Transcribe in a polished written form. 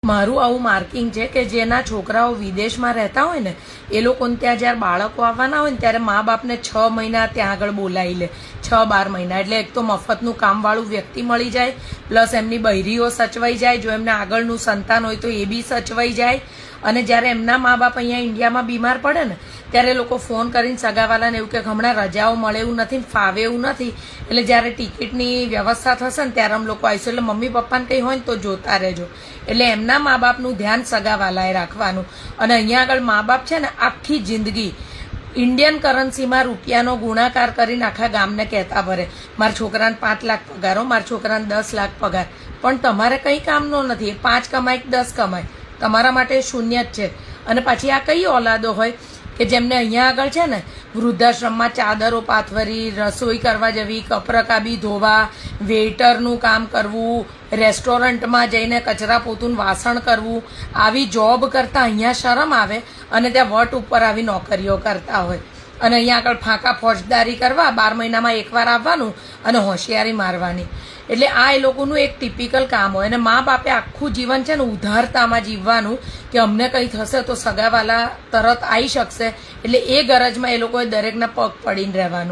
મારું આવું માર્કિંગ છે કે જેના છોકરાઓ વિદેશમાં રહેતા હોય ને એ લોકોને ત્યાં જ્યારે બાળકો આવવાના હોય ને ત્યારે મા બાપને 6 મહિના ત્યાં આગળ બોલાવી લે, 6-12 મહિના. એટલે એક તો મફતનું કામવાળું વ્યક્તિ મળી જાય, પ્લસ એમની બૈરીઓ સચવાઈ જાય, જો એમને આગળનું સંતાન હોય તો એ બી સચવાઈ જાય. અને જ્યારે એમના મા બાપ અહીંયા ઇન્ડિયામાં બીમાર પડે ને ત્યારે લોકો ફોન કરીને સગાવાલાને એવું કે હમણાં રજાઓ મળે એવું નથી, ફાવે એવું નથી, એટલે જ્યારે ટિકિટની વ્યવસ્થા થશે ને ત્યારે અમે લોકો આવીશું, એટલે મમ્મી પપ્પાને કંઈ હોય ને તો જોતા રહેજો. એટલે એમના મા બાપનું ધ્યાન સગાવાલાએ રાખવાનું. અને અહીંયા આગળ મા બાપ છે ને આખી જિંદગી ઇન્ડિયન કરન્સીમાં રૂપિયાનો ગુણાકાર કરીને આખા ગામને કહેતા ભરે મારા છોકરાને 5 લાખ પગાર હો, મારા છોકરાને 10 લાખ પગાર. પણ તમારે કંઈ કામનો નથી, 5 કમાય કે 10 કમાય તમારા માટે શૂન્ય જ છે. અને પછી આ કઈ ઓલાદો હોય કે જેમને અહીંયા આગળ છે ને વૃદ્ધાશ્રમમાં ચાદરો પાથવરી, રસોઈ કરવા જવી, કપરકાબી ધોવા, વેઇટરનું કામ કરવું, રેસ્ટોરન્ટમાં જઈને કચરા પોતું વાસણ કરવું, આવી જોબ કરતા અહીંયા શરમ આવે અને ત્યાં વટ ઉપર આવી નોકરીઓ કરતા હોય. અને અહીંયા આગળ ફાંકા ફોજદારી કરવા, 12 મહિનામાં એકવાર આવવાનું અને હોશિયારી મારવાની. એટલે આ એ લોકોનું એક ટિપિકલ કામ હોય. અને મા બાપે આખું જીવન છે ને ઉધારતામાં જીવવાનું કે અમને કંઈ થશે તો સગાવાલા તરત આવી શકશે, એટલે એ ગરજમાં એ લોકોએ દરેકના પગ પડીને રહેવાનું.